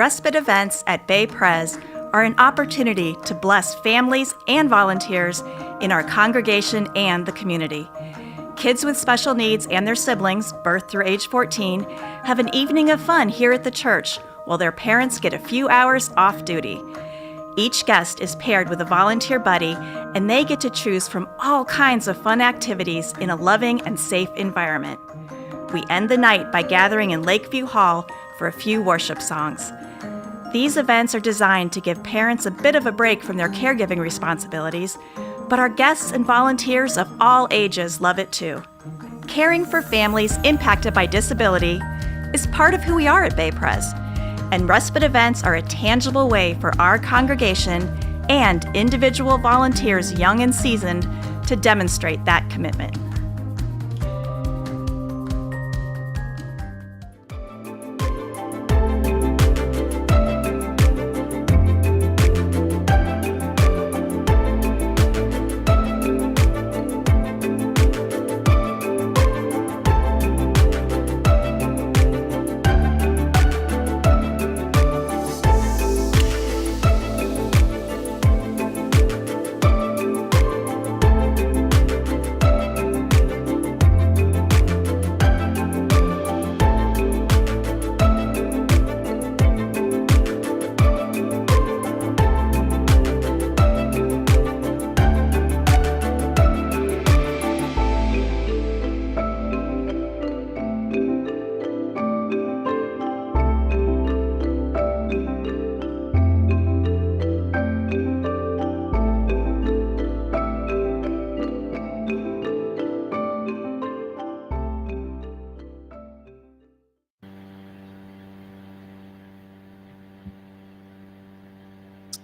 Respite events at Bcle are an opportunity to bless families and volunteers in our congregation and the community. Kids with special needs and their siblings, birth through age 14, have an evening of fun here at the church while their parents get a few hours off duty. Each guest is paired with a volunteer buddy, and they get to choose from all kinds of fun activities in a loving and safe environment. We end the night by gathering in Lakeview Hall for a few worship songs. These events are designed to give parents a bit of a break from their caregiving responsibilities, but our guests and volunteers of all ages love it too. Caring for families impacted by disability is part of who we are at Bcle, and respite events are a tangible way for our congregation and individual volunteers, young and seasoned, to demonstrate that commitment.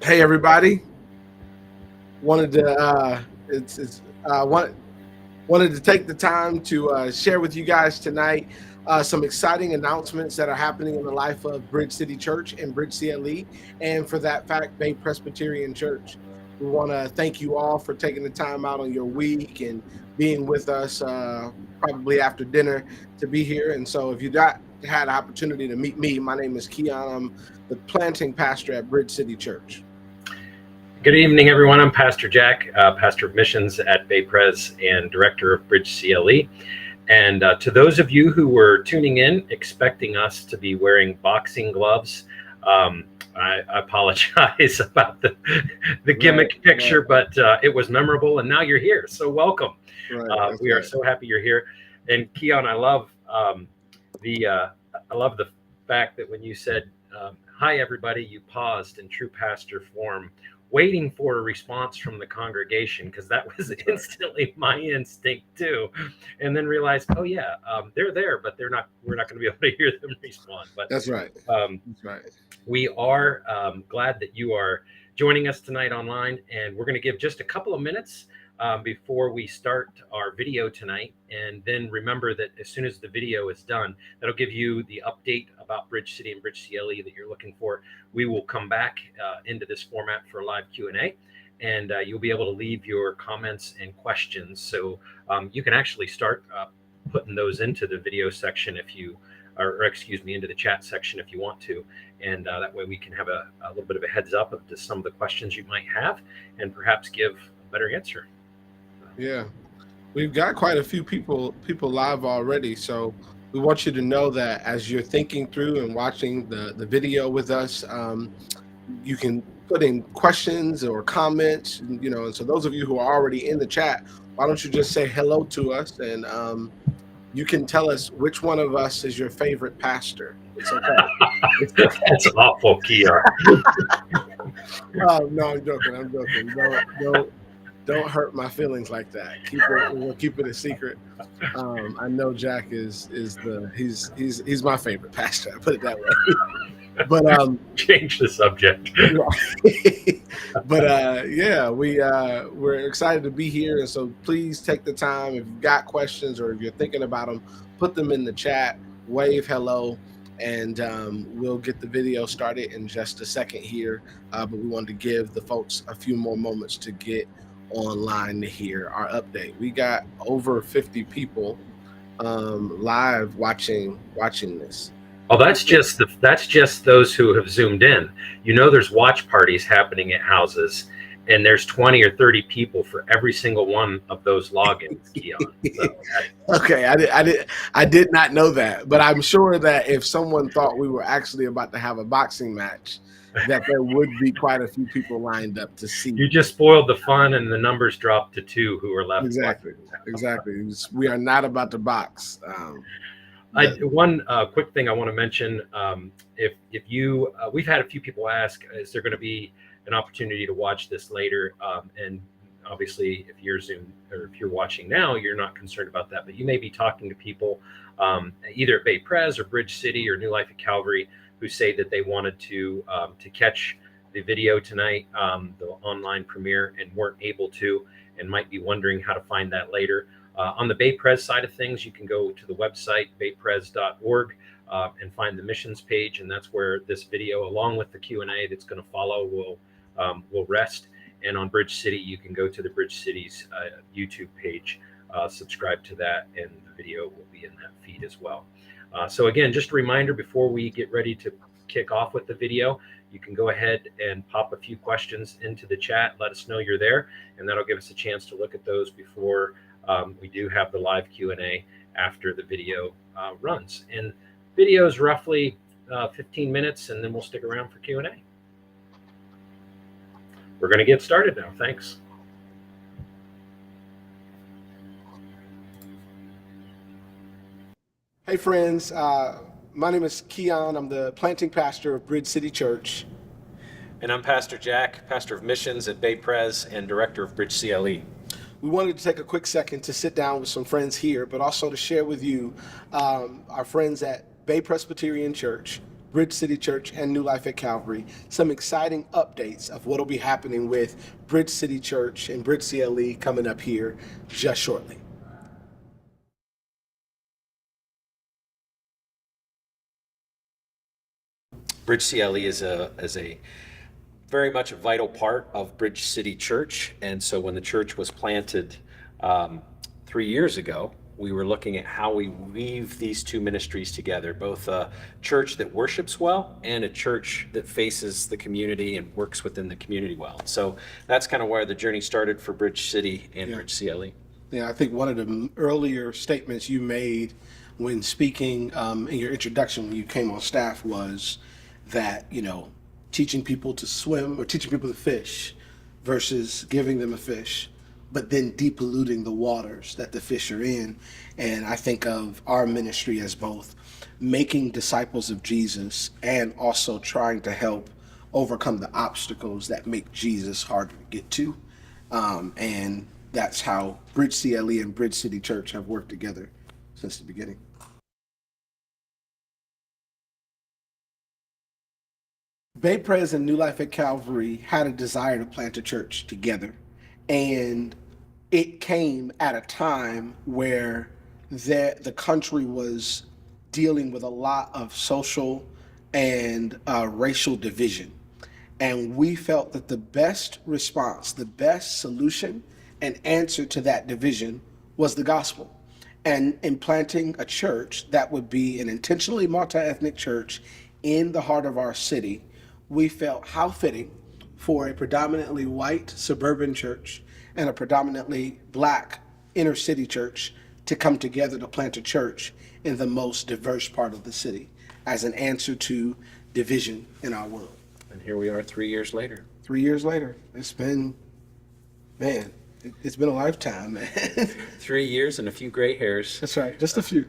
Hey everybody! Wanted to take the time to share with you guys tonight some exciting announcements that are happening in the life of Bridge City Church and Bridge Cle, and for that fact, Bay Presbyterian Church. We want to thank you all for taking the time out on your week and being with us, probably after dinner, to be here. And so, if you had an opportunity to meet me, my name is Keon. I'm the planting pastor at Bridge City Church. Good evening, everyone. I'm Pastor Jack, Pastor of Missions at Bcle and Director of Bridge Cle. And to those of you who were tuning in, expecting us to be wearing boxing gloves, I apologize about the gimmick picture, but it was memorable, and now you're here, so welcome. We are so happy you're here. And Keon, I love the fact that when you said, "Hi, everybody," you paused in true pastor form, waiting for a response from the congregation, because that was instantly my instinct too, and then realized, oh yeah, they're there, but we're not going to be able to hear them respond. But that's right. That's right. We are glad that you are joining us tonight online, and we're going to give just a couple of minutes before we start our video tonight. And then remember that as soon as the video is done, that'll give you the update about Bridge City and Bridge Cle that you're looking for. We will come back into this format for a live Q&A, and you'll be able to leave your comments and questions. So you can actually start putting those into the video section into the chat section if you want to. And that way we can have a little bit of a heads up of some of the questions you might have, and perhaps give a better answer. Yeah, we've got quite a few people live already, so we want you to know that as you're thinking through and watching the video with us, you can put in questions or comments, and so those of you who are already in the chat, why don't you just say hello to us, and you can tell us which one of us is your favorite pastor. It's okay. That's awful, Keon. No, I'm joking. Don't hurt my feelings like that. We'll keep it a secret. I know Jack is he's my favorite pastor. I put it that way. But change the subject. But yeah, we're excited to be here, and so please take the time. If you've got questions or if you're thinking about them, put them in the chat. Wave hello, and we'll get the video started in just a second here. But we wanted to give the folks a few more moments to get online to hear our update. We got over 50 people live watching this. Oh, that's just those who have zoomed in. There's watch parties happening at houses, and there's 20 or 30 people for every single one of those logins, Keon. So Okay, I did not know that, but I'm sure that if someone thought we were actually about to have a boxing match, that there would be quite a few people lined up to see. you just spoiled the fun, and the numbers dropped to 2 who are left Exactly, watching. exactly. We are not about to box. One quick thing I want to mention: if you, we've had a few people ask, is there going to be an opportunity to watch this later? And obviously, if you're Zoom or if you're watching now, you're not concerned about that. But you may be talking to people either at Bay Pres or Bridge City or New Life at Calvary who say that they wanted to catch the video tonight, the online premiere, and weren't able to, and might be wondering how to find that later. On the Bay Pres side of things, you can go to the website, baypres.org, and find the missions page, and that's where this video, along with the Q&A that's going to follow, will rest. And on Bridge City, you can go to the Bridge City's YouTube page, subscribe to that, and the video will be in that feed as well. So again, just a reminder before we get ready to kick off with the video, you can go ahead and pop a few questions into the chat. Let us know you're there, and that'll give us a chance to look at those before we do have the live Q&A after the video runs. And video is roughly 15 minutes, and then we'll stick around for Q&A. We're going to get started now. Thanks. Hey friends, my name is Keon. I'm the planting pastor of Bridge City Church. And I'm Pastor Jack, pastor of missions at Bay Pres and director of Bridge CLE. We wanted to take a quick second to sit down with some friends here, but also to share with you our friends at Bay Presbyterian Church, Bridge City Church, and New Life at Calvary, some exciting updates of what will be happening with Bridge City Church and Bridge CLE coming up here just shortly. Bridge CLE is a very much a vital part of Bridge City Church. And so when the church was planted 3 years ago, we were looking at how we weave these two ministries together, both a church that worships well and a church that faces the community and works within the community well. So that's kind of where the journey started for Bridge City and Bridge CLE. Yeah, I think one of the earlier statements you made when speaking in your introduction when you came on staff was that, teaching people to swim or teaching people to fish versus giving them a fish, but then depolluting the waters that the fish are in. And I think of our ministry as both making disciples of Jesus and also trying to help overcome the obstacles that make Jesus harder to get to. And that's how Bridge CLE and Bridge City Church have worked together since the beginning. Bay Pres and New Life at Calvary had a desire to plant a church together. And it came at a time where the country was dealing with a lot of social and racial division. And we felt that the best response, the best solution and answer to that division was the gospel. And in planting a church that would be an intentionally multi-ethnic church in the heart of our city, we felt how fitting for a predominantly white suburban church and a predominantly black inner city church to come together to plant a church in the most diverse part of the city as an answer to division in our world. And here we are 3 years later. 3 years later, it's been a lifetime, man. 3 years and a few gray hairs. That's right, just a few.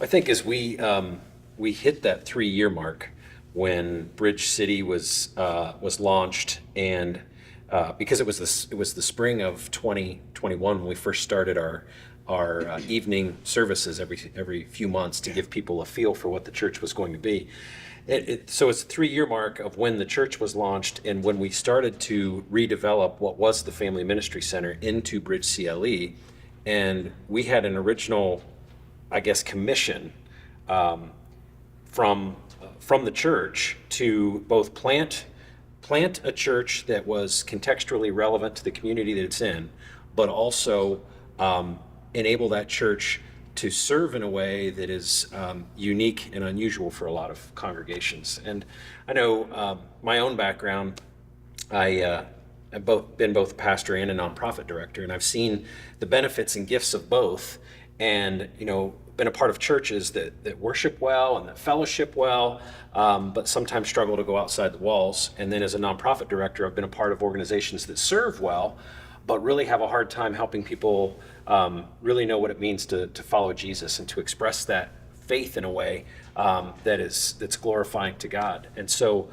I think as we hit that 3-year mark when Bridge City was launched, and because it was the spring of 2021 when we first started our evening services every few months to give people a feel for what the church was going to be. So it's a 3-year mark of when the church was launched and when we started to redevelop what was the Family Ministry Center into Bridge CLE, and we had an original, I guess, commission from the church to both plant a church that was contextually relevant to the community that it's in, but also enable that church to serve in a way that is unique and unusual for a lot of congregations. And I know my own background, I've been both a pastor and a nonprofit director, and I've seen the benefits and gifts of both, and been a part of churches that worship well and that fellowship well, but sometimes struggle to go outside the walls. And then as a nonprofit director, I've been a part of organizations that serve well, but really have a hard time helping people really know what it means to follow Jesus and to express that faith in a way that's glorifying to God. And so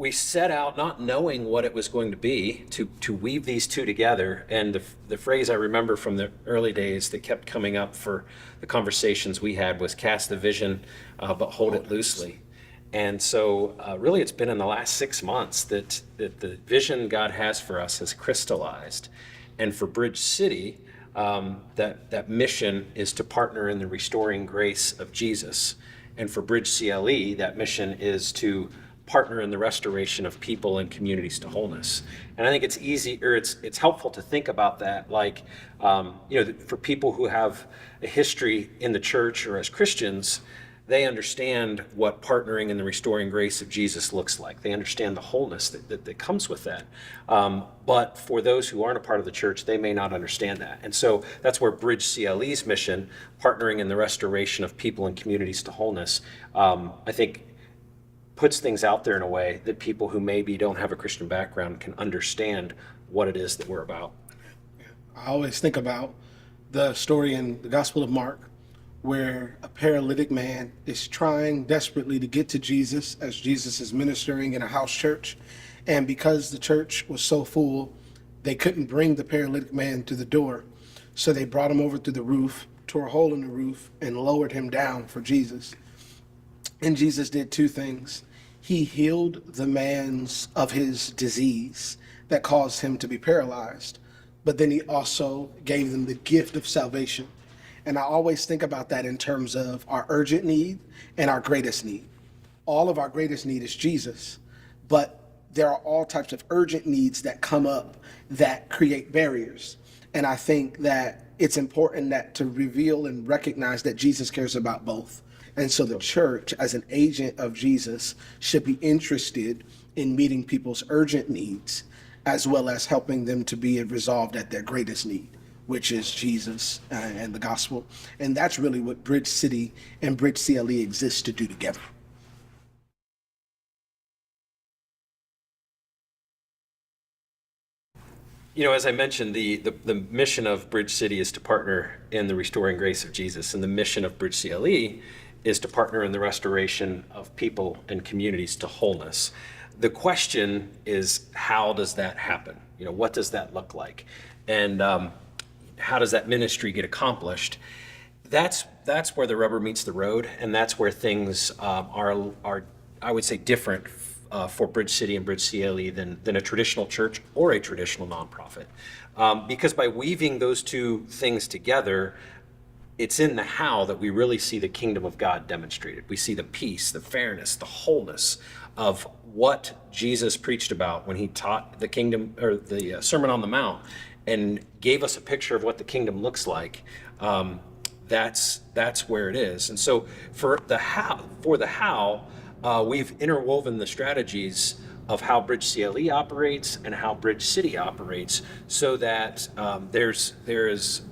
we set out not knowing what it was going to be to weave these two together. And the phrase I remember from the early days that kept coming up for the conversations we had was cast the vision, but hold it loosely. And so really it's been in the last 6 months that the vision God has for us has crystallized. And for Bridge City, that mission is to partner in the restoring grace of Jesus. And for Bridge CLE, that mission is to partner in the restoration of people and communities to wholeness. And I think it's easy, or it's helpful to think about that, like, for people who have a history in the church or as Christians, they understand what partnering in the restoring grace of Jesus looks like. They understand the wholeness that comes with that. But for those who aren't a part of the church, they may not understand that. And so that's where Bridge CLE's mission, partnering in the restoration of people and communities to wholeness, I think puts things out there in a way that people who maybe don't have a Christian background can understand what it is that we're about. I always think about the story in the Gospel of Mark where a paralytic man is trying desperately to get to Jesus as Jesus is ministering in a house church. And because the church was so full, they couldn't bring the paralytic man to the door. So they brought him over through the roof, tore a hole in the roof, and lowered him down for Jesus. And Jesus did two things. He healed the man of his disease that caused him to be paralyzed, but then he also gave them the gift of salvation. And I always think about that in terms of our urgent need and our greatest need. All of our greatest need is Jesus, but there are all types of urgent needs that come up that create barriers. And I think that it's important that to reveal and recognize that Jesus cares about both. And so the church, as an agent of Jesus, should be interested in meeting people's urgent needs, as well as helping them to be resolved at their greatest need, which is Jesus and the gospel. And that's really what Bridge City and Bridge CLE exists to do together. As I mentioned, the mission of Bridge City is to partner in the restoring grace of Jesus, and the mission of Bridge CLE is to partner in the restoration of people and communities to wholeness. The question is, how does that happen? What does that look like? And how does that ministry get accomplished? That's where the rubber meets the road, and that's where things are I would say different for Bridge City and Bridge CLE than a traditional church or a traditional nonprofit. Because by weaving those two things together, it's in the how that we really see the kingdom of God demonstrated. We see the peace, the fairness, the wholeness of what Jesus preached about when he taught the kingdom, or the Sermon on the Mount, and gave us a picture of what the kingdom looks like. That's where it is. And so for the how, we've interwoven the strategies of how Bridge CLE operates and how Bridge City operates, so that there is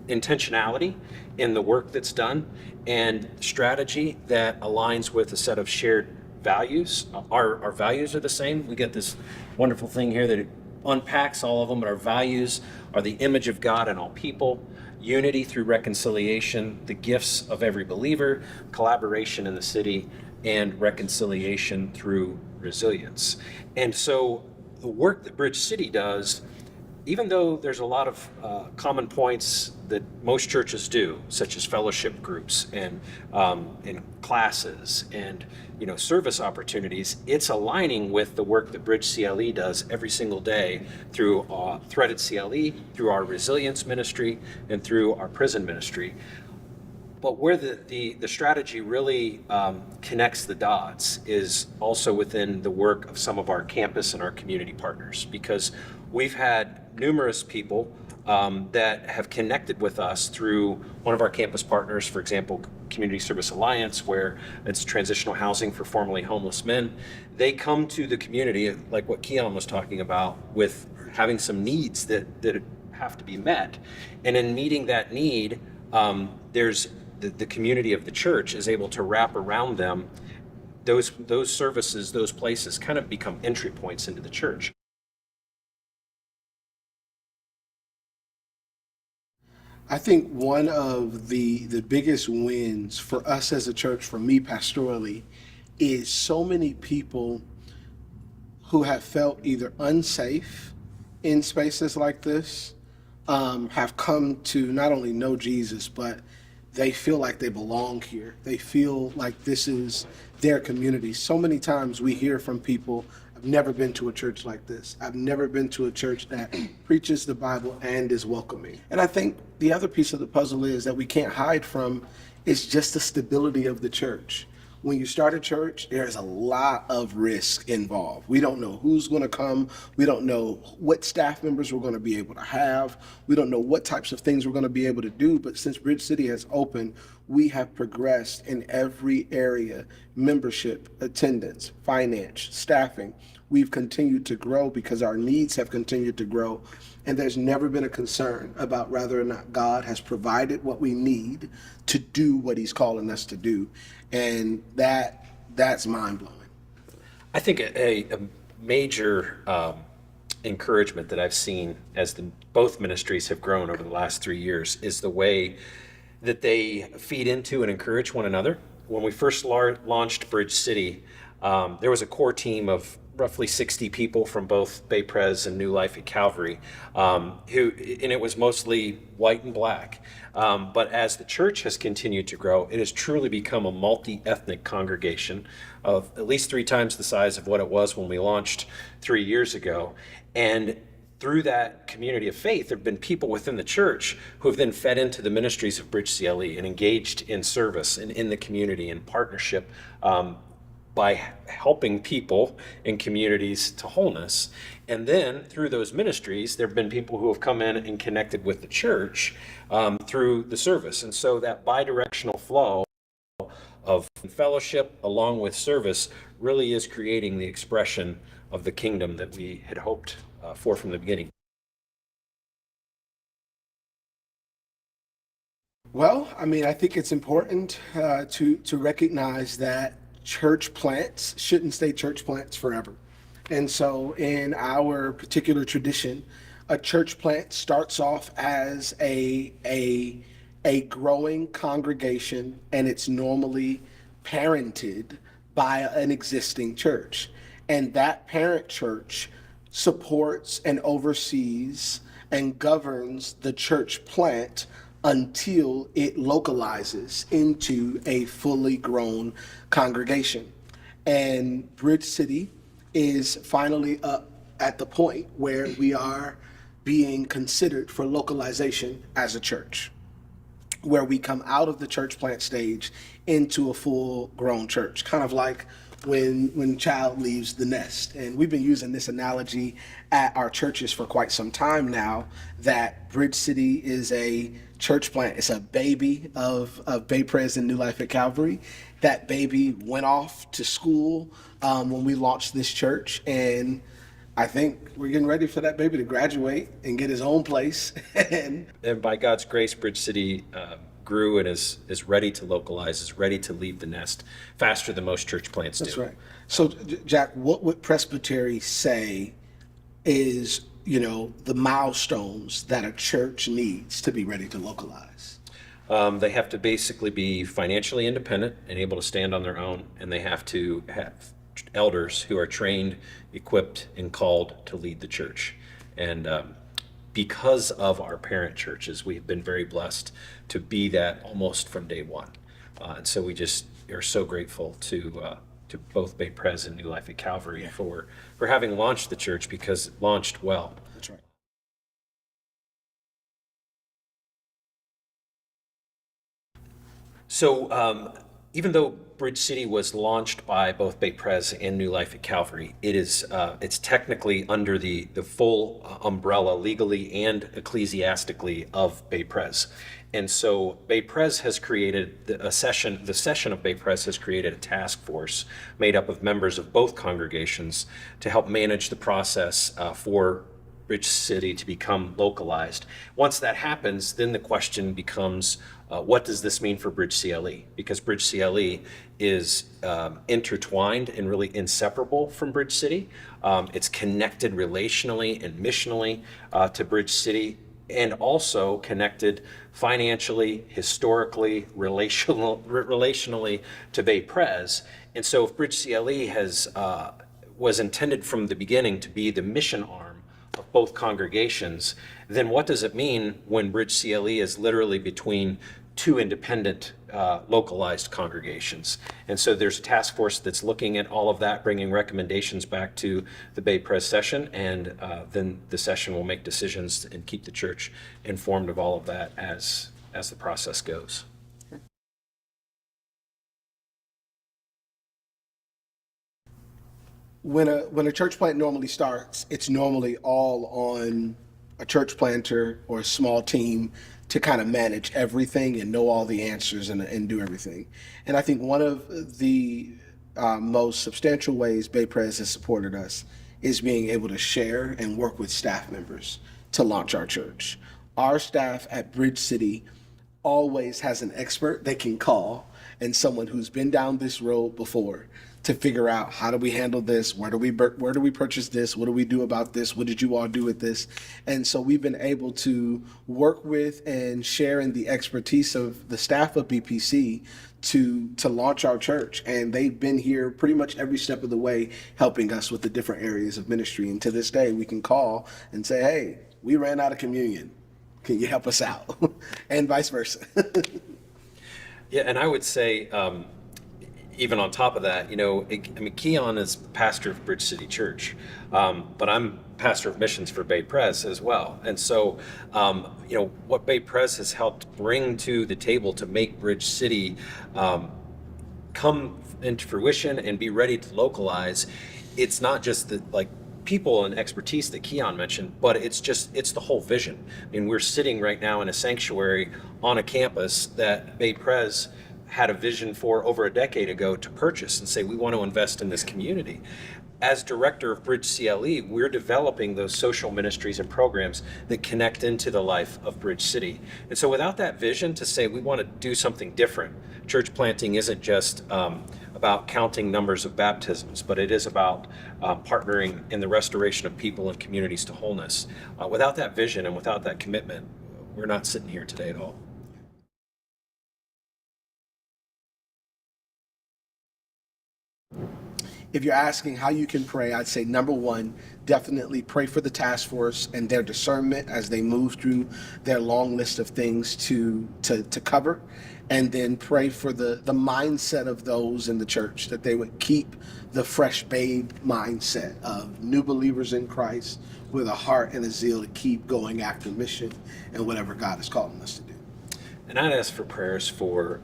intentionality in the work that's done and strategy that aligns with a set of shared values. Our values are the same. We get this wonderful thing here that it unpacks all of them, but our values are the image of God in all people, unity through reconciliation, the gifts of every believer, collaboration in the city, and reconciliation through resilience. And so the work that Bridge City does, even though there's a lot of common points that most churches do, such as fellowship groups and classes and service opportunities, it's aligning with the work that Bridge CLE does every single day through Threaded CLE, through our resilience ministry, and through our prison ministry. But where the strategy really connects the dots is also within the work of some of our campus and our community partners, because we've had numerous people that have connected with us through one of our campus partners, for example, Community Service Alliance, where it's transitional housing for formerly homeless men. They come to the community, like what Keon was talking about, with having some needs that have to be met. And in meeting that need, there's the community of the church is able to wrap around them. Those services, those places kind of become entry points into the church. I think one of the biggest wins for us as a church, for me pastorally, is so many people who have felt either unsafe in spaces like this have come to not only know Jesus, but they feel like they belong here. They feel like this is their community. So many times we hear from people, I've never been to a church like this. I've never been to a church that preaches the Bible and is welcoming. And I think the other piece of the puzzle is that we can't hide from is just the stability of the church. When you start a church, there's a lot of risk involved. We don't know who's going to come. We don't know what staff members we're going to be able to have. We don't know what types of things we're going to be able to do. But since Bridge City has opened, we have progressed in every area: membership, attendance, finance, staffing. We've continued to grow because our needs have continued to grow. And there's never been a concern about whether or not God has provided what we need to do what he's calling us to do. And that's mind-blowing. I think a major encouragement that I've seen as both ministries have grown over the last 3 years is the way that they feed into and encourage one another. When we first launched Bridge City, there was a core team of roughly 60 people from both Bcle and New Life at Calvary, and it was mostly white and black. But as the church has continued to grow, it has truly become a multi-ethnic congregation of at least 3 times the size of what it was when we launched 3 years ago. And through that community of faith, there have been people within the church who have then fed into the ministries of Bcle and engaged in service and in the community in partnership, by helping people in communities to wholeness. And then through those ministries, there have been people who have come in and connected with the church through the service. And so that bi-directional flow of fellowship along with service really is creating the expression of the kingdom that we had hoped for from the beginning. Well, I mean, I think it's important to recognize that church plants shouldn't stay church plants forever. And so in our particular tradition, a church plant starts off as a growing congregation, and it's normally parented by an existing church. And that parent church supports and oversees and governs the church plant until it localizes into a fully grown congregation. And Bridge City is finally up at the point where we are being considered for localization as a church, where we come out of the church plant stage into a full grown church, kind of like when child leaves the nest. And we've been using this analogy at our churches for quite some time now, that Bridge City is a church plant. It's a baby of Bcle and New Life at Calvary. That baby went off to school when we launched this church, and I think we're getting ready for that baby to graduate and get his own place. and by God's grace, Bridge City grew and is ready to localize, is ready to leave the nest faster than most church plants do. That's right. So, Jack, what would Presbytery say is, the milestones that a church needs to be ready to localize? They have to basically be financially independent and able to stand on their own, and they have to have elders who are trained, equipped, and called to lead the church. And because of our parent churches, we've been very blessed to be that almost from day one. And so we just are so grateful to both Bcle and New Life at Calvary for having launched the church, because it launched well. That's right. So, even though Bridge City was launched by both Bay Pres and New Life at Calvary, it's technically under the full umbrella legally and ecclesiastically of Bay Pres. And so Bay Pres has created the session of Bay Pres has created a task force made up of members of both congregations to help manage the process for Bridge City to become localized. Once that happens, then the question becomes, what does this mean for Bridge CLE? Because Bridge CLE is intertwined and really inseparable from Bridge City. It's connected relationally and missionally to Bridge City, and also connected financially, historically, relationally to Bay Pres. And so if Bridge CLE was intended from the beginning to be the mission arm of both congregations, then what does it mean when Bridge CLE is literally between two independent localized congregations? And so there's a task force that's looking at all of that, bringing recommendations back to the Bay Pres session, and then the session will make decisions and keep the church informed of all of that as the process goes. When a church plant normally starts, it's normally all on a church planter or a small team to kind of manage everything and know all the answers and do everything. And I think one of the most substantial ways Bay Pres has supported us is being able to share and work with staff members to launch our church. Our staff at Bridge City always has an expert they can call and someone who's been down this road before to figure out, how do we handle this? Where do we purchase this? What do we do about this? What did you all do with this? And so we've been able to work with and share in the expertise of the staff of BPC to launch our church. And they've been here pretty much every step of the way, helping us with the different areas of ministry. And to this day, we can call and say, hey, we ran out of communion. Can you help us out? And vice versa. Yeah, and I would say, even on top of that, Keon is pastor of Bridge City Church, but I'm pastor of missions for Bay Pres as well. And so, what Bay Pres has helped bring to the table to make Bridge City come into fruition and be ready to localize, it's not just the people and expertise that Keon mentioned, but it's the whole vision. I mean, we're sitting right now in a sanctuary on a campus that Bay Pres had a vision for over a decade ago to purchase and say, we want to invest in this community. As director of Bridge CLE, we're developing those social ministries and programs that connect into the life of Bridge City. And so without that vision to say we want to do something different, church planting isn't just about counting numbers of baptisms, but it is about partnering in the restoration of people and communities to wholeness. Without that vision and without that commitment, we're not sitting here today at all. If you're asking how you can pray, I'd say number one, definitely pray for the task force and their discernment as they move through their long list of things to cover. And then pray for the mindset of those in the church, that they would keep the fresh babe mindset of new believers in Christ with a heart and a zeal to keep going after mission and whatever God is calling us to do. And I'd ask for prayers for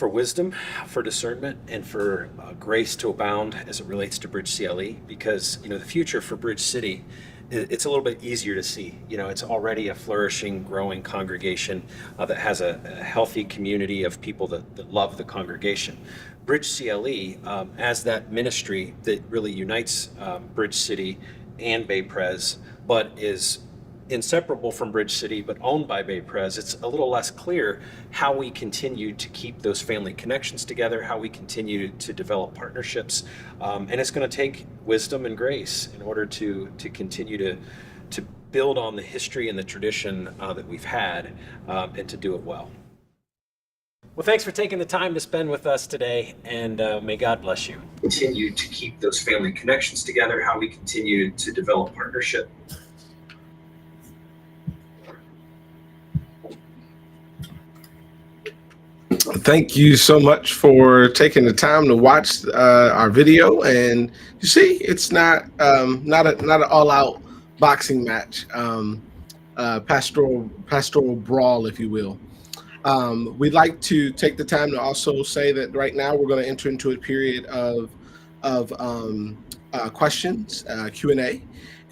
wisdom, for discernment, and for grace to abound as it relates to Bridge CLE, because the future for Bridge City, it's a little bit easier to see. It's already a flourishing, growing congregation that has a healthy community of people that love the congregation. Bridge CLE, as that ministry that really unites Bridge City and Bay Pres, but is inseparable from Bridge City, but owned by Bay Pres, it's a little less clear how we continue to keep those family connections together, how we continue to develop partnerships, and it's going to take wisdom and grace in order to continue to build on the history and the tradition that we've had, and to do it well. Well, thanks for taking the time to spend with us today, and may God bless you. Continue to keep those family connections together, how we continue to develop partnership. Thank you so much for taking the time to watch our video. And you see, it's not an all-out boxing match, pastoral brawl, if you will. We'd like to take the time to also say that right now we're going to enter into a period of questions, Q&A.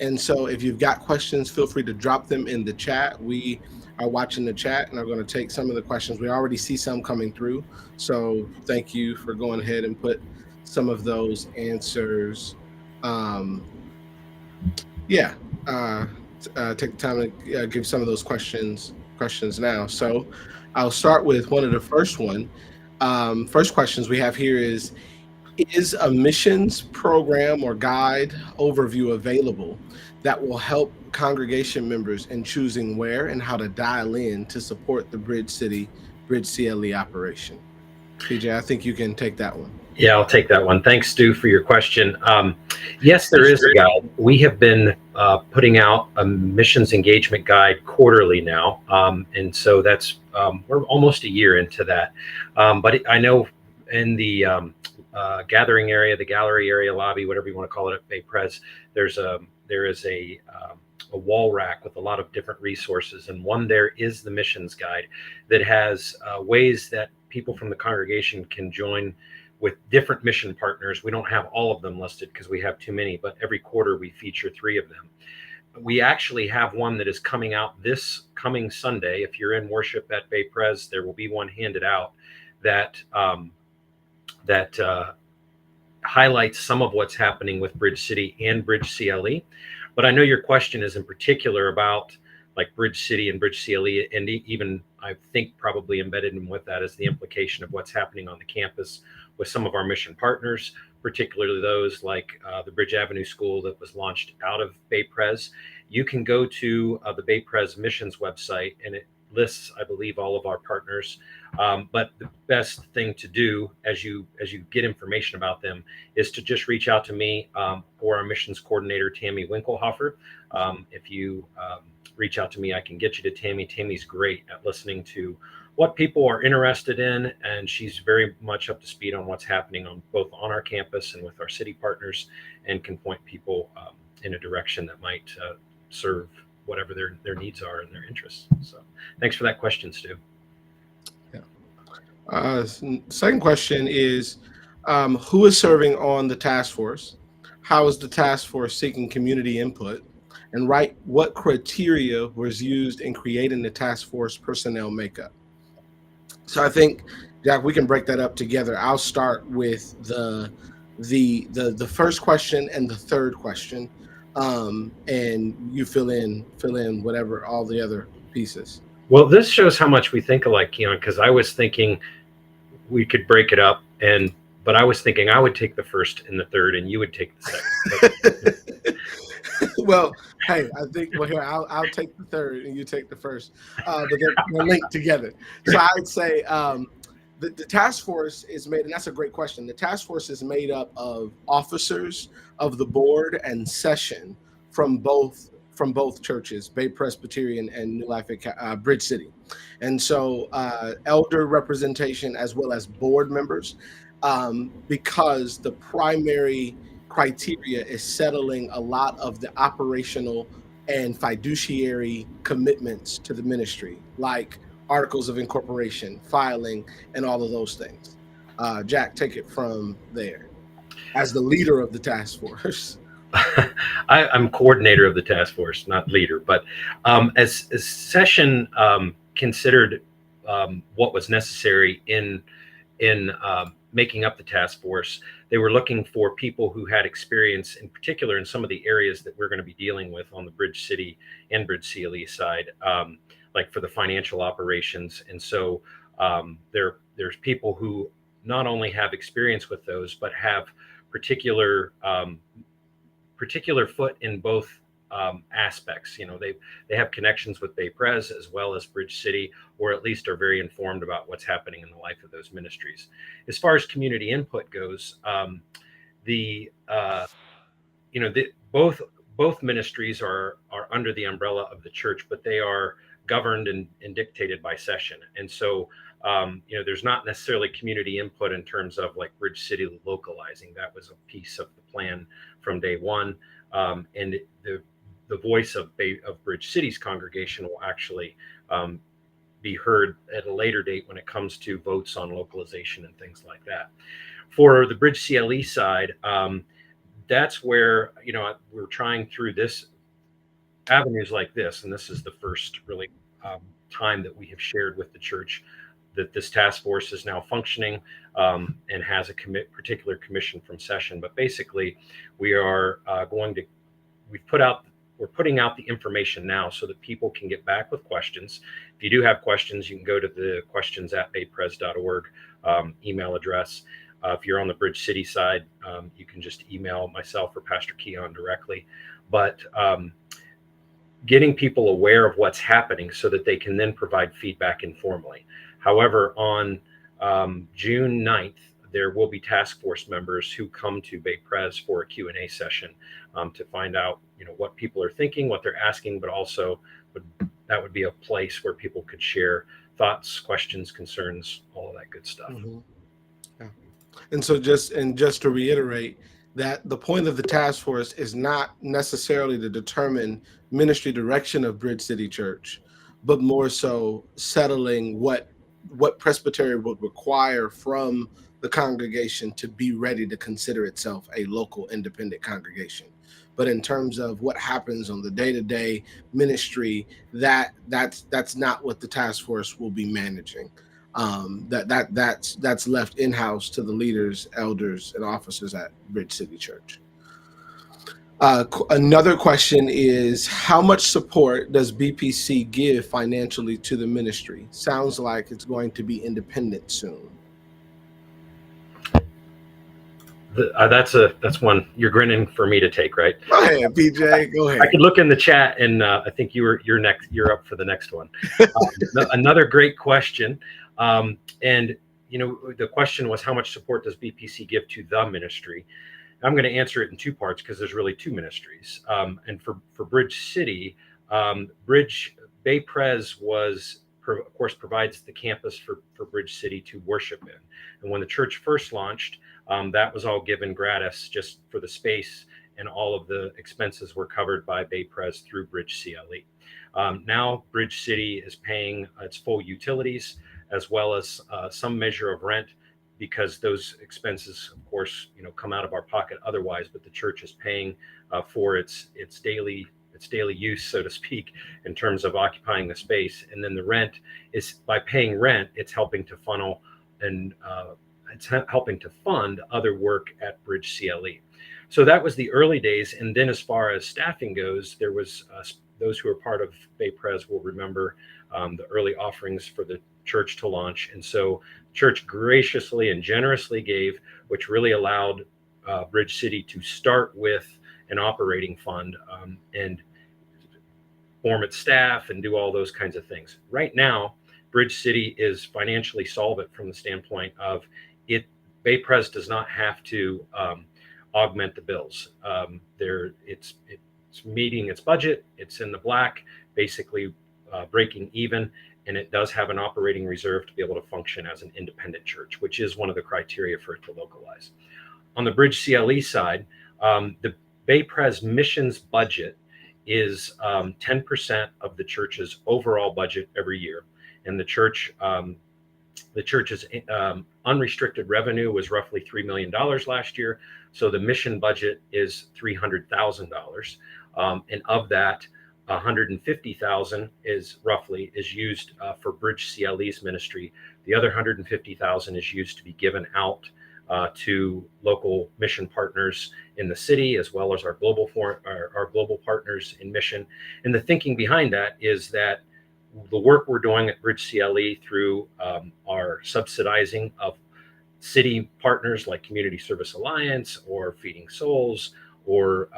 And so if you've got questions, feel free to drop them in the chat. We are watching the chat and are going to take some of the questions. We already see some coming through. So thank you for going ahead and put some of those answers. Yeah, take the time to give some of those questions now. So I'll start with one of the first questions we have here is a missions program or guide overview available that will help congregation members in choosing where and how to dial in to support the Bridge CLE operation? PJ, I think you can take that one. Yeah, I'll take that one. Thanks, Stu, for your question. Yes, there is a guide. We have been putting out a missions engagement guide quarterly now. And so that's, we're almost a year into that. But I know in the gathering area, the gallery area, lobby, whatever you want to call it at Bay Pres, there is a wall rack with a lot of different resources. And one there is the missions guide that has ways that people from the congregation can join with different mission partners. We don't have all of them listed because we have too many, but every quarter we feature 3 of them. We actually have one that is coming out this coming Sunday. If you're in worship at Bay Pres, there will be one handed out that highlights some of what's happening with Bridge City and Bridge CLE. But I know your question is in particular about like Bridge City and Bridge CLE, and even I think probably embedded in with that is the implication of what's happening on the campus with some of our mission partners, particularly those like the Bridge Avenue School that was launched out of Bay Pres. You can go to the Bay Pres missions website and it lists, I believe, all of our partners. But the best thing to do as you get information about them is to just reach out to me or our missions coordinator, Tammy Winkelhofer. If you reach out to me, I can get you to Tammy. Tammy's great at listening to what people are interested in, and she's very much up to speed on what's happening on both on our campus and with our city partners, and can point people in a direction that might serve whatever their needs are and their interests. So thanks for that question, Stu. Yeah. Second question is, who is serving on the task force? How is the task force seeking community input? And what criteria was used in creating the task force personnel makeup? So I think, Jack, we can break that up together. I'll start with the first question and the third question, and you fill in whatever all the other pieces. Well, this shows how much we think alike, Keon, because I was thinking we could break it up, but I was thinking I would take the first and the third, and you would take the second. Well, hey, I think here I'll take the third and you take the first, but they're linked together. So I'd say the task force is made, and that's a great question. The task force is made up of officers of the board and session from both churches, Bay Presbyterian and New Life at Bridge City, and so elder representation as well as board members, because the primary criteria is settling a lot of the operational and fiduciary commitments to the ministry, like articles of incorporation, filing, and all of those things. Jack, take it from there as the leader of the task force. I'm coordinator of the task force, not leader, but as session considered what was necessary in making up the task force, they were looking for people who had experience, in particular in some of the areas that we're going to be dealing with on the Bridge City and Bridge CLE side, like for the financial operations. And so there's people who not only have experience with those, but have particular foot in both aspects. You know, they have connections with Bay Pres as well as Bridge City, or at least are very informed about what's happening in the life of those ministries. As far as community input goes, both ministries are under the umbrella of the church, but they are governed and dictated by session. And so there's not necessarily community input in terms of like Bridge City localizing. That was a piece of the plan from day one. And the voice of Bridge City's congregation will actually be heard at a later date when it comes to votes on localization and things like that. For the Bridge CLE side, that's where, we're trying through this avenues like this, and this is the first really time that we have shared with the church that this task force is now functioning and has a particular commission from session. But basically, we are we're putting out the information now so that people can get back with questions. If you do have questions, you can go to the questions@baypres.org email address. If you're on the Bridge City side, you can just email myself or Pastor Keon directly. But getting people aware of what's happening so that they can then provide feedback informally. However, on June 9th, there will be task force members who come to Bay Pres for a Q&A session to find out, what people are thinking, what they're asking, but also that would be a place where people could share thoughts, questions, concerns, all of that good stuff. Mm-hmm. Yeah. And so just to reiterate, that the point of the task force is not necessarily to determine ministry direction of Bridge City Church, but more so settling what Presbytery would require from the congregation to be ready to consider itself a local independent congregation. But in terms of what happens on the day-to-day ministry, that's not what the task force will be managing. That's left in-house to the leaders, elders, and officers at Bridge City Church. Another question is, how much support does BPC give financially to the ministry? Sounds like it's going to be independent soon. That's one you're grinning for me to take, right? Go ahead, PJ. Go ahead. I could look in the chat, and I think you're next. You're up for the next one. Another great question, and the question was, how much support does BPC give to the ministry? I'm going to answer it in two parts because there's really two ministries. And for Bridge City, Bay Pres of course, provides the campus for Bridge City to worship in. And when the church first launched, that was all given gratis just for the space, and all of the expenses were covered by Bay Pres through Bridge CLE. Now Bridge City is paying its full utilities as well as some measure of rent, because those expenses, of course, come out of our pocket otherwise, but the church is paying for its daily use, so to speak, in terms of occupying the space. And then the rent is, by paying rent, it's helping to funnel and it's helping to fund other work at Bridge CLE. So that was the early days. And then as far as staffing goes, there was those who are part of Bay Pres will remember the early offerings for the church to launch. And so church graciously and generously gave, which really allowed Bridge City to start with an operating fund and form its staff and do all those kinds of things. Right now, Bridge City is financially solvent from the standpoint of Bay Pres does not have to augment the bills. It's meeting its budget. It's in the black, basically breaking even, and it does have an operating reserve to be able to function as an independent church, which is one of the criteria for it to localize. On the Bridge CLE side, the Bay Pres missions budget is 10% of the church's overall budget every year, and the church's unrestricted revenue was roughly $3 million last year. So the mission budget is $300,000, and of that, $150,000 is used for Bridge CLE's ministry. The other $150,000 is used to be given out to local mission partners in the city, as well as our global partners in mission. And the thinking behind that is that the work we're doing at Bridge CLE through our subsidizing of city partners like Community Service Alliance or Feeding Souls or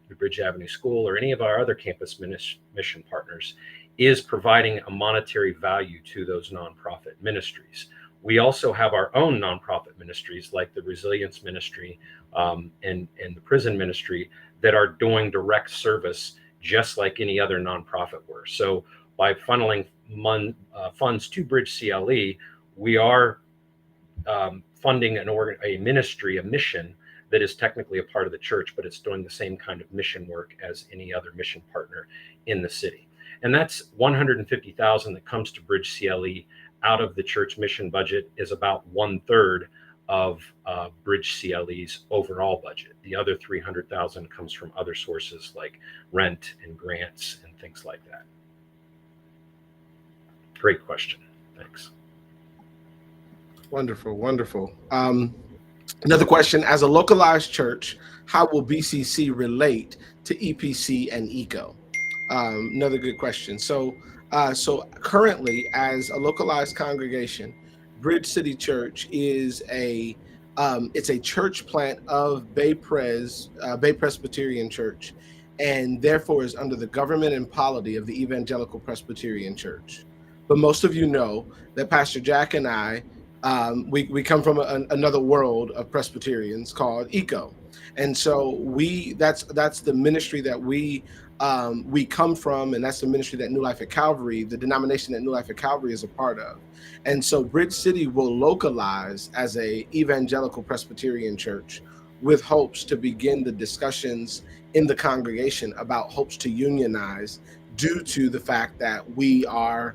the Bridge Avenue School or any of our other campus mission partners is providing a monetary value to those nonprofit ministries. We also have our own nonprofit ministries like the Resilience Ministry and the Prison Ministry that are doing direct service just like any other nonprofit were. So by funneling funds to Bridge CLE, we are funding a ministry, a mission that is technically a part of the church, but it's doing the same kind of mission work as any other mission partner in the city. and that's 150,000 that comes to Bridge CLE out of the church mission budget is about 1/3 of Bridge CLE's overall budget. The other 300,000 comes from other sources like rent and grants and things like that. Great question. Thanks. Wonderful, wonderful. Another question: as a localized church, how will BCC relate to EPC and ECO? Another good question. So currently, as a localized congregation, Bridge City Church is it's a church plant of Bay Presbyterian Church, and therefore is under the government and polity of the Evangelical Presbyterian Church. But most of you know that Pastor Jack and I, we come from another world of Presbyterians called ECO, and so that's the ministry that we come from, and that's the ministry that New Life at Calvary, the denomination that New Life at Calvary is a part of. And so Bridge City will localize as a evangelical Presbyterian church with hopes to begin the discussions in the congregation about hopes to unionize due to the fact that we're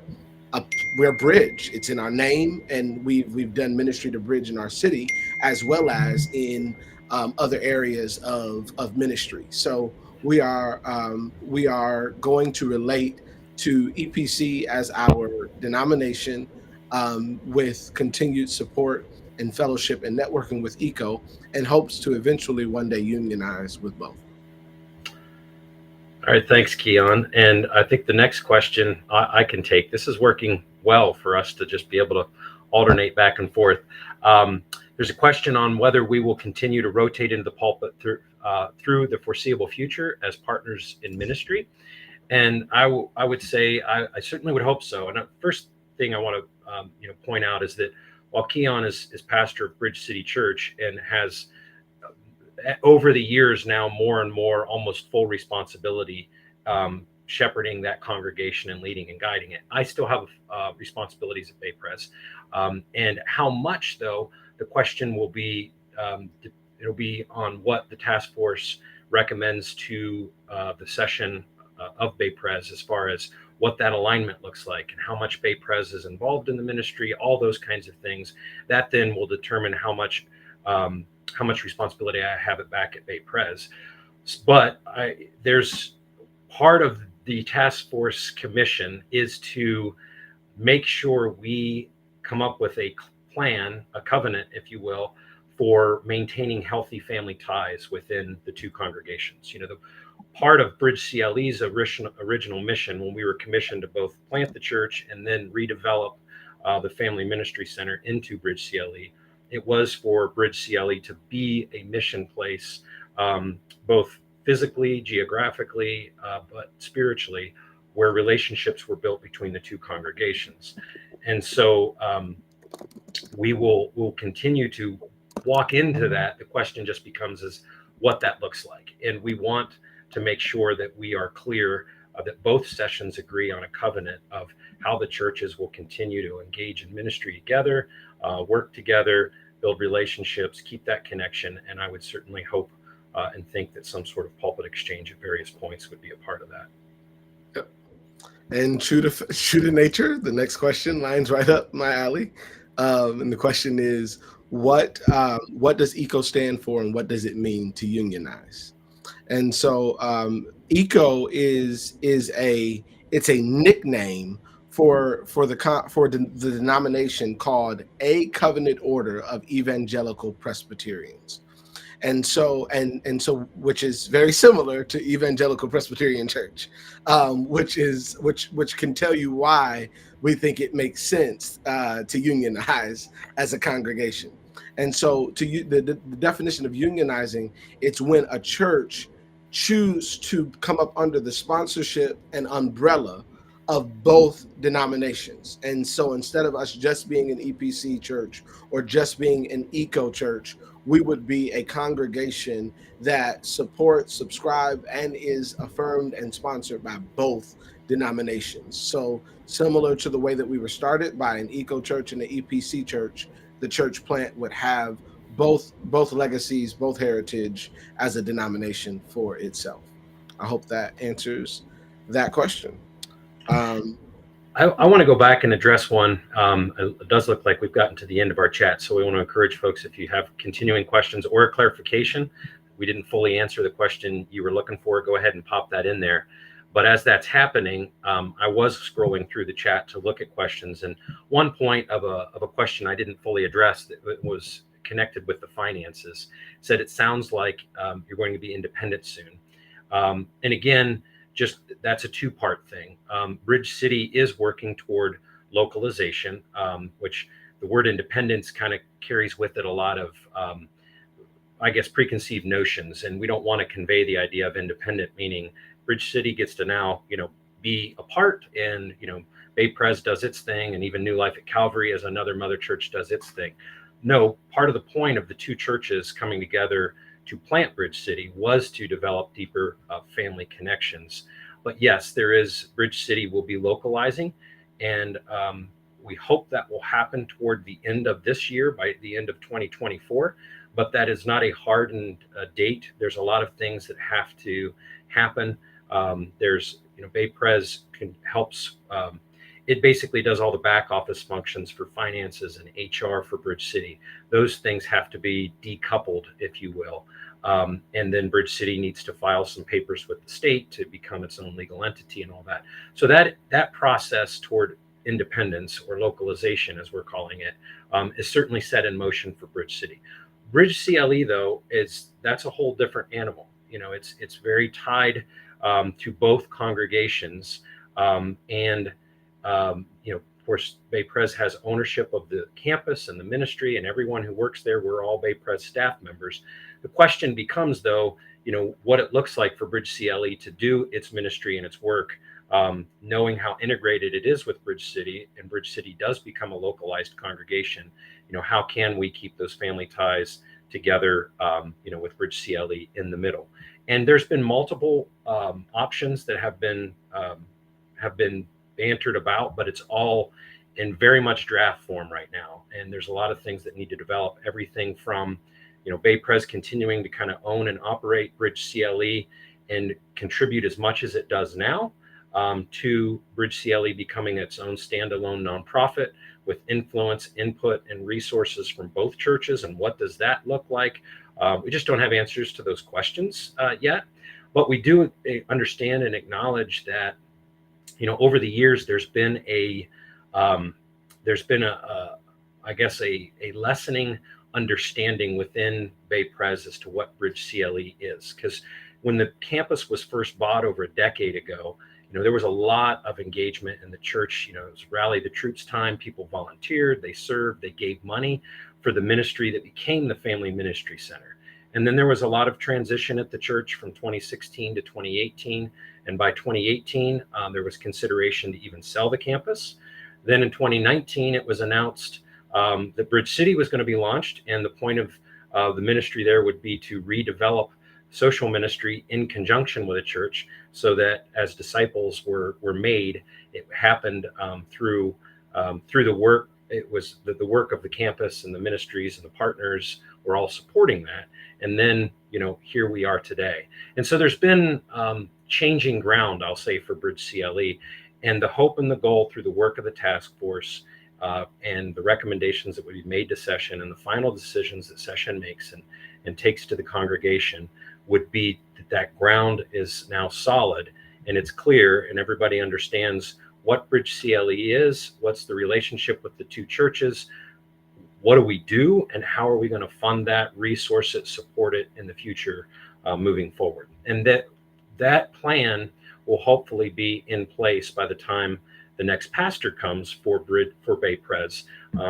Bridge. It's in our name, and we've done ministry to Bridge in our city as well as in other areas of ministry. So we are going to relate to EPC as our denomination, with continued support and fellowship and networking with ECO, and hopes to eventually one day unionize with both. All right, thanks, Keon. And I think the next question I can take. This is working well for us to just be able to alternate back and forth. There's a question on whether we will continue to rotate into the pulpit through the foreseeable future as partners in ministry. And I would say I certainly would hope so. And the first thing I want to point out is that while Keon is pastor of Bridge City Church and has over the years now more and more almost full responsibility shepherding that congregation and leading and guiding it, I still have responsibilities at Bay Pres. And how much, though, the question will be, it'll be on what the task force recommends to the session of Bay Pres as far as what that alignment looks like and how much Bay Pres is involved in the ministry, all those kinds of things. That then will determine how much responsibility I have it back at Bay Pres. But there's part of the task force commission is to make sure we come up with a plan, a covenant, if you will, for maintaining healthy family ties within the two congregations. The part of Bridge CLE's original mission when we were commissioned to both plant the church and then redevelop the Family Ministry Center into Bridge CLE, it was for Bridge CLE to be a mission place, both physically, geographically, but spiritually, where relationships were built between the two congregations. And so we'll continue to walk into that. The question just becomes is what that looks like. And we want to make sure that we are clear that both sessions agree on a covenant of how the churches will continue to engage in ministry together, work together, build relationships, keep that connection. And I would certainly hope and think that some sort of pulpit exchange at various points would be a part of that. Yep. And true to nature, the next question lines right up my alley. And the question is, what does ECO stand for, and what does it mean to unionize? And so ECO is a nickname for the denomination called A Covenant Order of Evangelical Presbyterians. And so which is very similar to Evangelical Presbyterian Church, which can tell you why we think it makes sense to unionize as a congregation. And so the definition of unionizing, it's when a church choose to come up under the sponsorship and umbrella of both denominations. And so instead of us just being an EPC church or just being an ECO church, we would be a congregation that supports, subscribe, and is affirmed and sponsored by both denominations. So similar to the way that we were started by an ECO church and an EPC church, the church plant would have both legacies, both heritage as a denomination for itself. I hope that answers that question. I want to go back and address one. It does look like we've gotten to the end of our chat, so we want to encourage folks, if you have continuing questions or a clarification, we didn't fully answer the question you were looking for, go ahead and pop that in there. But as that's happening, I was scrolling through the chat to look at questions, and one point of a question I didn't fully address that was connected with the finances said it sounds like you're going to be independent soon. And again, just that's a two-part thing. Bridge City is working toward localization, which the word independence kind of carries with it a lot of, I guess, preconceived notions. And we don't want to convey the idea of independent, meaning Bridge City gets to now, be apart, and, Bay Pres does its thing, and even New Life at Calvary as another mother church does its thing. No, part of the point of the two churches coming together to plant Bridge City was to develop deeper family connections. But yes, Bridge City will be localizing, and we hope that will happen toward the end of this year, by the end of 2024. But that is not a hardened date. There's a lot of things that have to happen. There's, Bay Pres helps. It basically does all the back office functions for finances and HR for Bridge City. Those things have to be decoupled, if you will. And then Bridge City needs to file some papers with the state to become its own legal entity and all that. So that process toward independence, or localization, as we're calling it, is certainly set in motion for Bridge City. Bridge CLE, though, that's a whole different animal. It's very tied to both congregations, and of course, Bay Pres has ownership of the campus and the ministry, and everyone who works there. We're all Bay Pres staff members. The question becomes, though, what it looks like for Bridge CLE to do its ministry and its work, knowing how integrated it is with Bridge City, and Bridge City does become a localized congregation. How can we keep those family ties together, with Bridge CLE in the middle? And there's been multiple options that have been bantered about, but it's all in very much draft form right now. And there's a lot of things that need to develop, everything from, Bay Pres continuing to kind of own and operate Bridge CLE and contribute as much as it does now, to Bridge CLE becoming its own standalone nonprofit with influence, input, and resources from both churches. And what does that look like? We just don't have answers to those questions yet, but we do understand and acknowledge that, over the years, there's been a lessening understanding within Bay Pres as to what Bridge CLE is. Because when the campus was first bought over a decade ago, there was a lot of engagement in the church. It was rally the troops time. People volunteered, they served, they gave money for the ministry that became the Family Ministry Center. And then there was a lot of transition at the church from 2016 to 2018. And by 2018, there was consideration to even sell the campus. Then in 2019, it was announced that Bridge City was going to be launched. And the point of the ministry there would be to redevelop social ministry in conjunction with a church, so that as disciples were made, it happened through the work. It was the work of the campus, and the ministries and the partners were all supporting that. And then, here we are today. And so there's been changing ground, I'll say, for Bridge CLE. And the hope and the goal through the work of the task force and the recommendations that would be made to session, and the final decisions that session makes and takes to the congregation, would be that ground is now solid, and it's clear, and everybody understands what Bridge CLE is, what's the relationship with the two churches, what do we do, and how are we going to fund that, resource it, support it in the future moving forward. And that plan will hopefully be in place by the time the next pastor comes for Bay Pres,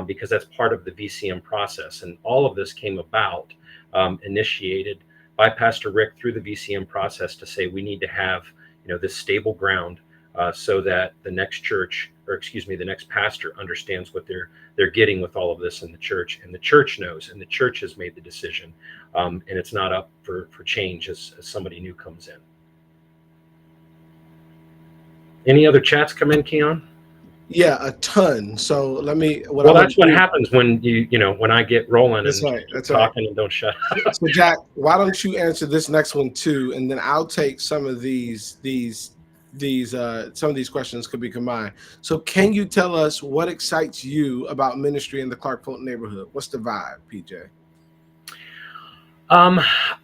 because that's part of the VCM process. And all of this came about, initiated by Pastor Rick through the VCM process, to say we need to have, this stable ground, so that the next the next pastor understands what they're getting with all of this in the church, and the church knows, and the church has made the decision, and it's not up for change as somebody new comes in. Any other chats come in, Keon? Yeah, a ton. So that's what happens when when I get rolling. That's and right. That's talking right. And don't shut up. So Jack, why don't you answer this next one too, and then I'll take some of these these some of these questions could be combined. So can you tell us what excites you about ministry in the Clark Fulton neighborhood? What's the vibe, PJ? Um,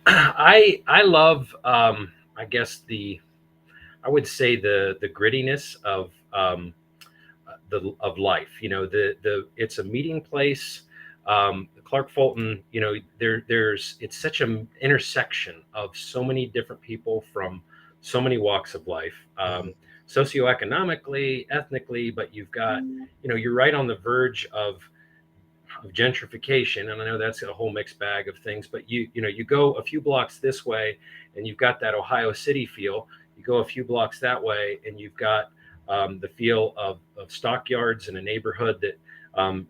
I love I guess I would say the grittiness of the of life. You know, the it's a meeting place. Clark Fulton, you know, there's it's such an intersection of so many different people from so many walks of life, socioeconomically, ethnically, but you've got, you know, you're right on the verge of gentrification, and I know that's a whole mixed bag of things, but you know, you go a few blocks this way and you've got that Ohio City feel. You go a few blocks that way and you've got the feel of stockyards in a neighborhood that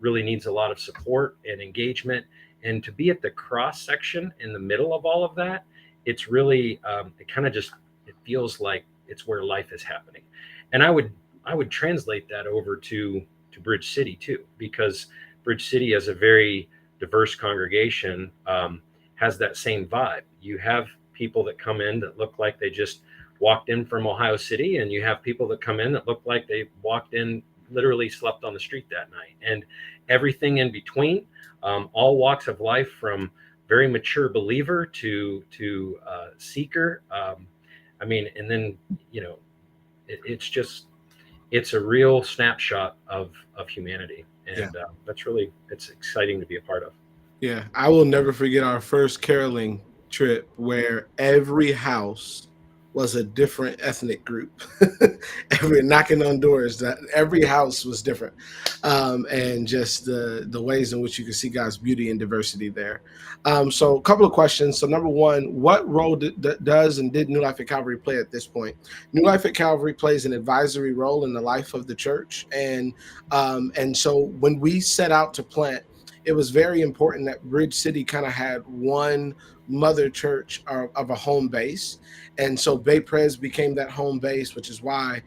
really needs a lot of support and engagement. And to be at the cross section in the middle of all of that, it's really it kind of just, it feels like it's where life is happening. And I would translate that over to Bridge City too, because Bridge City, as a very diverse congregation, has that same vibe. You have people that come in that look like they just walked in from Ohio City, and you have people that come in that look like they walked in, literally slept on the street that night, and everything in between, all walks of life, from very mature believer to seeker. I mean, and then, you know, it's just, it's a real snapshot of humanity, Yeah. and that's really, it's exciting to be a part of. Yeah, I will never forget our first caroling trip where every house was a different ethnic group. Every knocking on doors, that every house was different, and just the ways in which you can see God's beauty and diversity there. So, a couple of questions. So, number one, what role does and did New Life at Calvary play at this point? New Life at Calvary plays an advisory role in the life of the church, and so when we set out to plant, it was very important that Bridge City kind of had one mother church of a home base. And so Bay Pres became that home base, which is why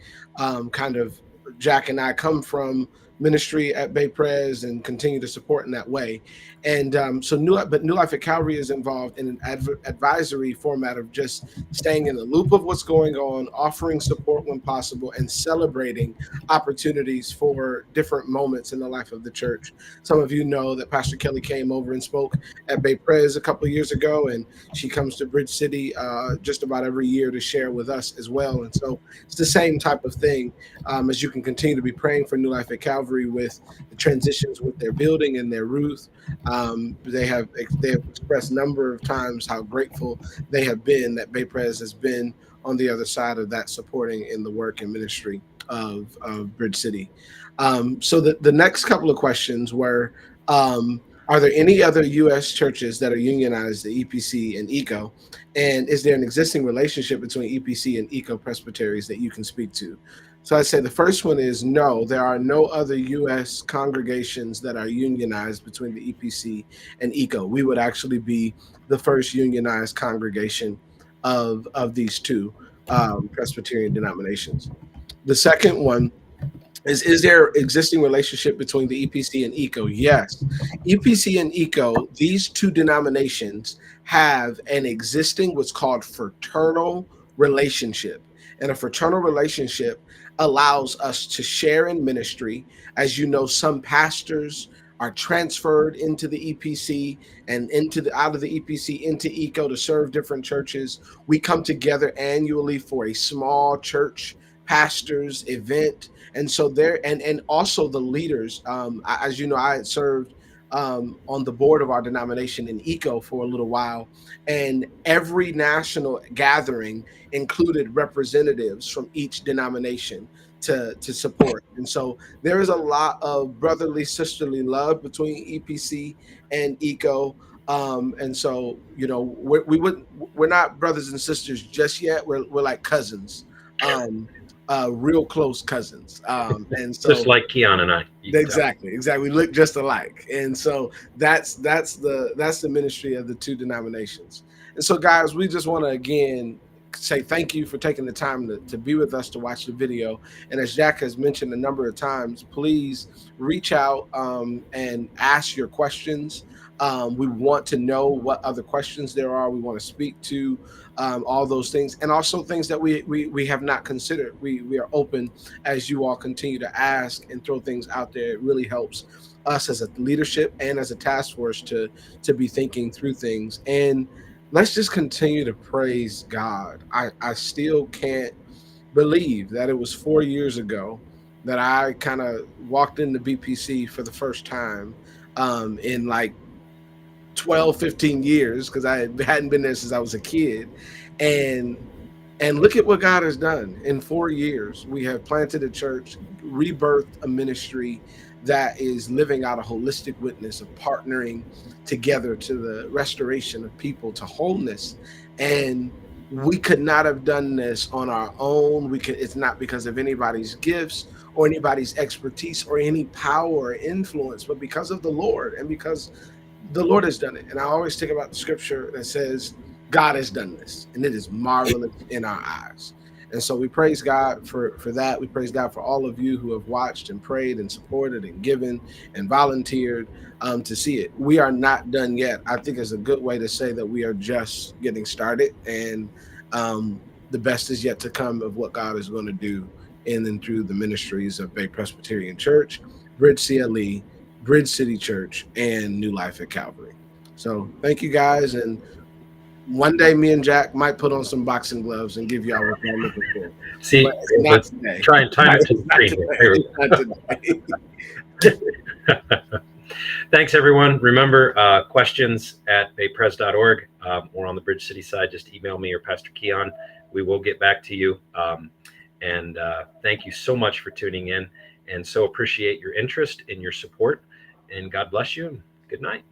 kind of Jack and I come from ministry at Bay Pres and continue to support in that way. And so New Life at Calvary is involved in an advisory format of just staying in the loop of what's going on, offering support when possible, and celebrating opportunities for different moments in the life of the church. Some of you know that Pastor Kelly came over and spoke at Bay Pres a couple of years ago, and she comes to Bridge City just about every year to share with us as well. And so it's the same type of thing, as you can continue to be praying for New Life at Calvary with the transitions with their building and their roof. They have expressed a number of times how grateful they have been that Bay Pres has been on the other side of that, supporting in the work and ministry of Bridge City. So the next couple of questions were, are there any other U.S. churches that are unionized, the EPC and ECO? And is there an existing relationship between EPC and ECO presbyteries that you can speak to? So I'd say the first one is no, there are no other U.S. congregations that are unionized between the EPC and ECO. We would actually be the first unionized congregation of these two Presbyterian denominations. The second one is there existing relationship between the EPC and ECO? Yes. EPC and ECO, these two denominations have an existing what's called fraternal relationship. And a fraternal relationship allows us to share in ministry. As you know, some pastors are transferred into the EPC and out of the EPC into ECO to serve different churches. We come together annually for a small church pastors event, and so there, and also the leaders, as you know, I had served on the board of our denomination in ECO for a little while, and every national gathering included representatives from each denomination to support. And so there is a lot of brotherly, sisterly love between EPC and ECO. And so, you know, we're not brothers and sisters just yet. We're like cousins. Real close cousins. And so Just like Keon and I. exactly. We look just alike. And so that's the ministry of the two denominations. And so, guys, we just want to again say thank you for taking the time to be with us to watch the video. And as Jack has mentioned a number of times, please reach out and ask your questions. We want to know what other questions there are. We want to speak to all those things, and also things that we have not considered. We are open as you all continue to ask and throw things out there. It really helps us as a leadership and as a task force to be thinking through things. And let's just continue to praise God. I still can't believe that it was 4 years ago that I kind of walked into BPC for the first time in like 12, 15 years, because I hadn't been there since I was a kid. And look at what God has done in 4 years. We have planted a church, rebirthed a ministry that is living out a holistic witness of partnering together to the restoration of people to wholeness. And we could not have done this on our own. It's not because of anybody's gifts or anybody's expertise or any power or influence, but because of the Lord, and because the Lord has done it. And I always think about the scripture that says, God has done this, and it is marvelous in our eyes. And so we praise God for that. We praise God for all of you who have watched and prayed and supported and given and volunteered to see it. We are not done yet. I think it's a good way to say that we are just getting started, and the best is yet to come of what God is going to do in and through the ministries of Bay Presbyterian Church, Bridge CLE, Bridge City Church, and New Life at Calvary. So thank you guys, and one day me and Jack might put on some boxing gloves and give y'all what y'all looking for. See, But not let's today. try and time it to the screen. Not today. Thanks, everyone. Remember, questions at baypres.org or on the Bridge City side, just email me or Pastor Keon. We will get back to you. And thank you so much for tuning in, and so appreciate your interest and your support. And God bless you, and good night.